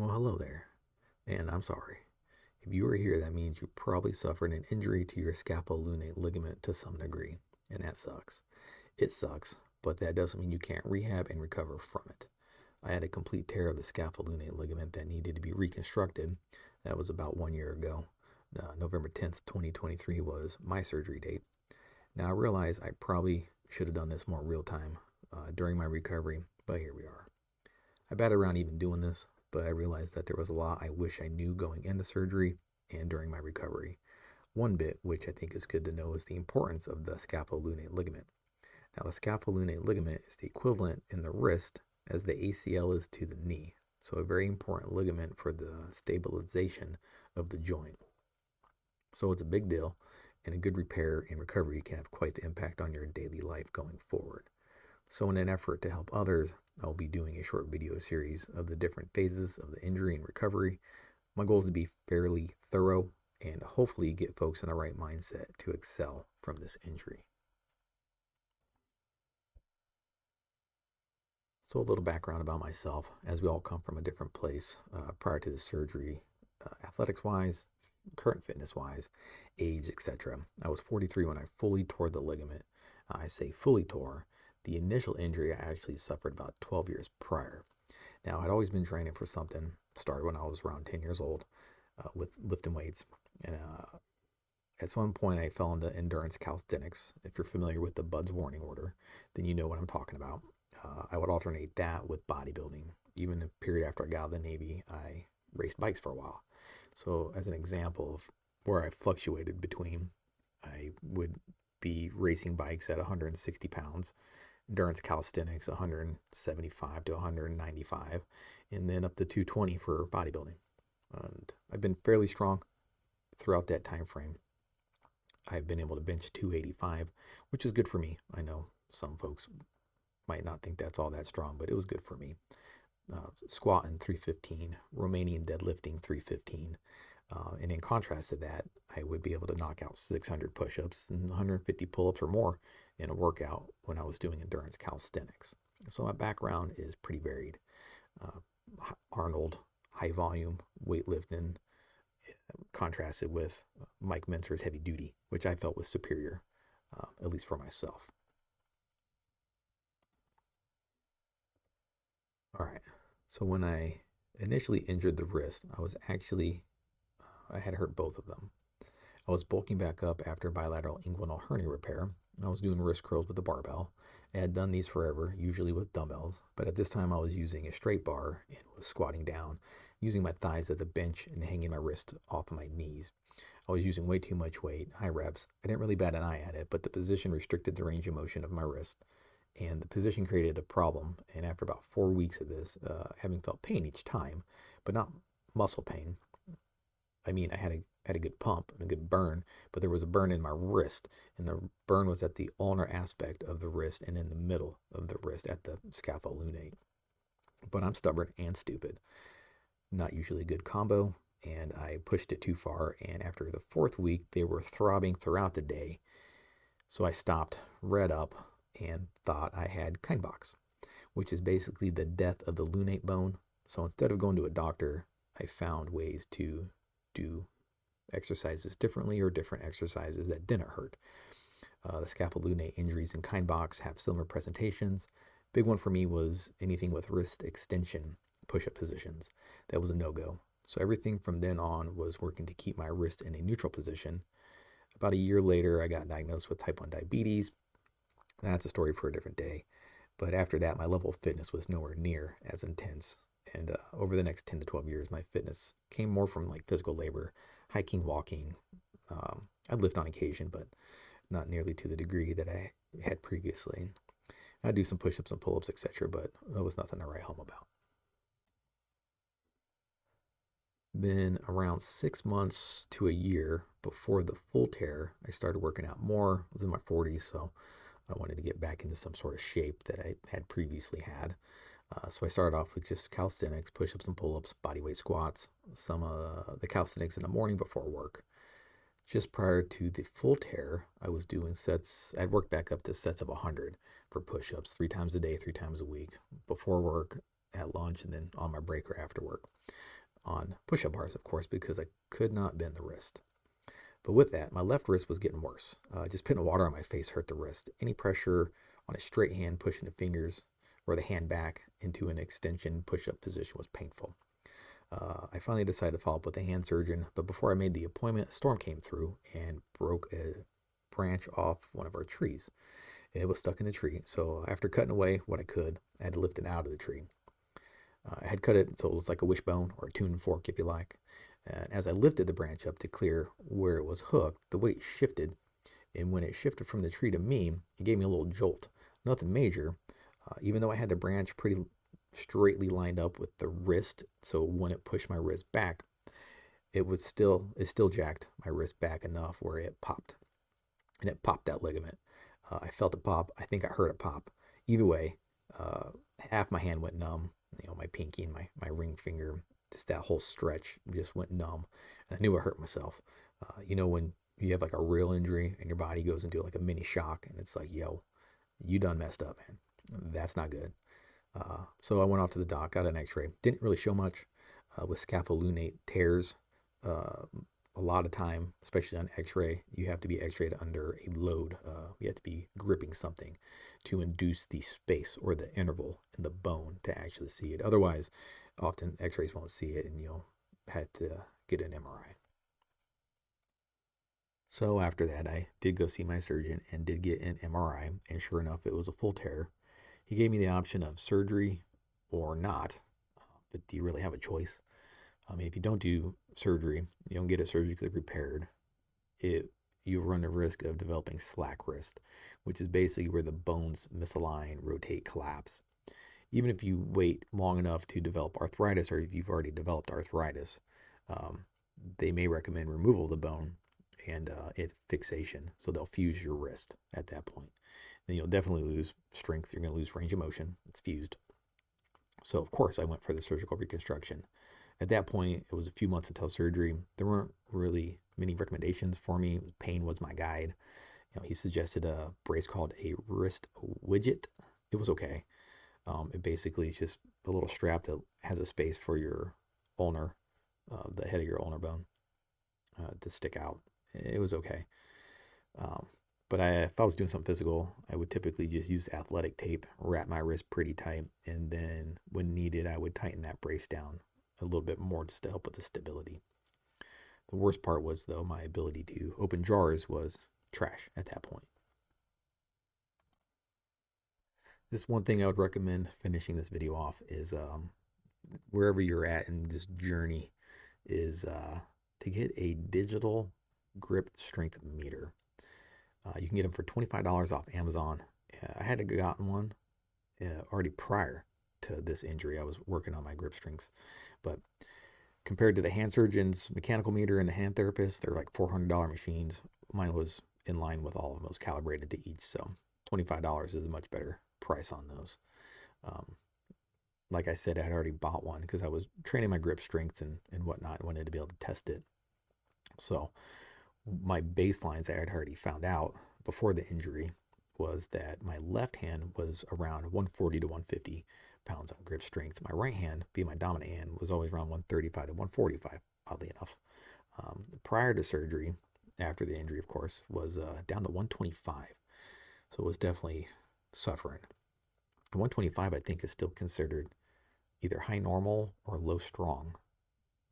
Well, hello there, and I'm sorry. If you are here, that means you probably suffered an injury to your scapholunate ligament to some degree, and that sucks. It sucks, but that doesn't mean you can't rehab and recover from it. I had a complete tear of the scapholunate ligament that needed to be reconstructed. That was about 1 year ago. November 10th, 2023 was my surgery date. Now, I realize I probably should have done this more real time during my recovery, but here we are. I batted around even doing this, but I realized that there was a lot I wish I knew going into surgery and during my recovery. One bit, which I think is good to know, is the importance of the scapholunate ligament. Now, the scapholunate ligament is the equivalent in the wrist as the ACL is to the knee, so a very important ligament for the stabilization of the joint. So it's a big deal, and a good repair and recovery can have quite the impact on your daily life going forward. So, in an effort to help others, I'll be doing a short video series of the different phases of the injury and recovery. My goal is to be fairly thorough and hopefully get folks in the right mindset to excel from this injury. So, a little background about myself, as we all come from a different place prior to the surgery, athletics wise, current fitness wise, age, etc. I was 43 when I fully tore the ligament. I say fully tore. The initial injury I actually suffered about 12 years prior. Now, I'd always been training for something, started when I was around 10 years old with lifting weights. And at some point, I fell into endurance calisthenics. If you're familiar with the Bud's warning order, then you know what I'm talking about. I would alternate that with bodybuilding. Even the period after I got out of the Navy, I raced bikes for a while. So, as an example of where I fluctuated between, I would be racing bikes at 160 pounds, endurance calisthenics 175 to 195, and then up to 220 for bodybuilding. And I've been fairly strong throughout that time frame. I've been able to bench 285, which is good for me. I know some folks might not think that's all that strong, but it was good for me. Squatting 315, Romanian deadlifting 315. And in contrast to that, I would be able to knock out 600 push ups and 150 pull ups or more in a workout when I was doing endurance calisthenics. So my background is pretty varied. Arnold, high volume, weightlifting, contrasted with Mike Mentzer's heavy duty, which I felt was superior, at least for myself. All right. So when I initially injured the wrist, I had hurt both of them. I was bulking back up after bilateral inguinal hernia repair, and I was doing wrist curls with the barbell. I had done these forever, usually with dumbbells, but at this time I was using a straight bar and was squatting down, using my thighs as a bench and hanging my wrist off of my knees. I was using way too much weight, high reps. I didn't really bat an eye at it, but the position restricted the range of motion of my wrist, and the position created a problem. And after about 4 weeks of this, having felt pain each time, but not muscle pain, I mean, I had a good pump and a good burn, but there was a burn in my wrist, and the burn was at the ulnar aspect of the wrist and in the middle of the wrist at the scapholunate. But I'm stubborn and stupid. Not usually a good combo, and I pushed it too far. And after the fourth week, they were throbbing throughout the day. So I stopped, read up, and thought I had Kindbox, which is basically the death of the lunate bone. So instead of going to a doctor, I found ways to do exercises differently or different exercises that didn't hurt. The scapholunate injuries in Kindbox have similar presentations. Big one for me was anything with wrist extension push-up positions. That was a no-go. So everything from then on was working to keep my wrist in a neutral position. About a year later, I got diagnosed with type 1 diabetes. That's a story for a different day. But after that, my level of fitness was nowhere near as intense. And over the next 10 to 12 years, my fitness came more from like physical labor, hiking, walking. I'd lift on occasion, but not nearly to the degree that I had previously. I'd do some push-ups and pull-ups, etc., but that was nothing to write home about. Then around 6 months to a year before the full tear, I started working out more. I was in my 40s, so I wanted to get back into some sort of shape that I had previously had. So I started off with just calisthenics, push-ups and pull-ups, bodyweight squats, some the calisthenics in the morning before work. Just prior to the full tear, I was doing sets. I'd worked back up to sets of 100 for push-ups, 3 times a day, 3 times a week. Before work, at lunch and then on my break or after work on push-up bars, of course, because I could not bend the wrist. But with that, my left wrist was getting worse. Just putting water on my face hurt the wrist. Any pressure on a straight hand pushing the fingers or the hand back into an extension push-up position was painful. I finally decided to follow up with a hand surgeon, but before I made the appointment, a storm came through and broke a branch off one of our trees. It was stuck in the tree, so after cutting away what I could, I had to lift it out of the tree. I had cut it so it was like a wishbone or a tuning fork, if you like. And as I lifted the branch up to clear where it was hooked, the weight shifted, and when it shifted from the tree to me, it gave me a little jolt. Nothing major, even though I had the branch pretty straightly lined up with the wrist, so when it pushed my wrist back, it still jacked my wrist back enough where it popped, and it popped that ligament. I felt it pop. I think I heard it pop. Either way, half my hand went numb. My pinky and my ring finger, just that whole stretch just went numb, and I knew I hurt myself. When you have like a real injury and your body goes into like a mini shock, and it's like, yo, you done messed up, man. That's not good. So I went off to the doc, got an x-ray. Didn't really show much with scapholunate tears. A lot of time, especially on x-ray, you have to be x-rayed under a load. You have to be gripping something to induce the space or the interval in the bone to actually see it. Otherwise, often x-rays won't see it, and you'll have to get an MRI. So after that, I did go see my surgeon and did get an MRI, and sure enough, it was a full tear. He gave me the option of surgery or not, but do you really have a choice? I mean, if you don't do surgery, you don't get it surgically repaired, you run the risk of developing slack wrist, which is basically where the bones misalign, rotate, collapse. Even if you wait long enough to develop arthritis, or if you've already developed arthritis, they may recommend removal of the bone and fixation, so they'll fuse your wrist at that point. Then you'll definitely lose strength. You're going to lose range of motion. It's fused. So of course I went for the surgical reconstruction. At that point, it was a few months until surgery. There weren't really many recommendations for me. Pain was my guide. He suggested a brace called a wrist widget. It was okay. It basically is just a little strap that has a space for your ulnar, the head of your ulnar bone, to stick out. It was okay. But if I was doing something physical, I would typically just use athletic tape, wrap my wrist pretty tight, and then when needed, I would tighten that brace down a little bit more just to help with the stability. The worst part was, though, my ability to open jars was trash at that point. Just one thing I would recommend finishing this video off is wherever you're at in this journey is to get a digital grip strength meter. You can get them for $25 off Amazon. I had gotten one already prior to this injury. I was working on my grip strengths, but compared to the hand surgeon's mechanical meter and the hand therapist, they're like $400 machines. Mine was in line with all of them. It was calibrated to each, so $25 is a much better price on those. Like I said, I had already bought one because I was training my grip strength and whatnot. I wanted to be able to test it. So my baselines I had already found out before the injury was that my left hand was around 140 to 150 pounds on grip strength. My right hand, being my dominant hand, was always around 135 to 145, oddly enough. Prior to surgery, after the injury, of course, was down to 125. So it was definitely suffering. 125, I think, is still considered either high normal or low strong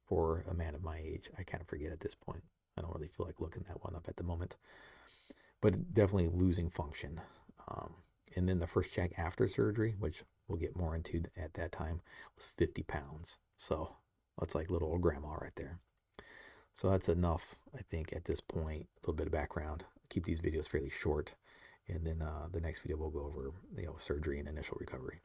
for a man of my age. I kind of forget at this point. I don't really feel like looking that one up at the moment. But definitely losing function. And then the first check after surgery, which we'll get more into at that time, was 50 pounds. So that's like little old grandma right there. So that's enough, I think, at this point. A little bit of background. Keep these videos fairly short. And then the next video we'll go over surgery and initial recovery.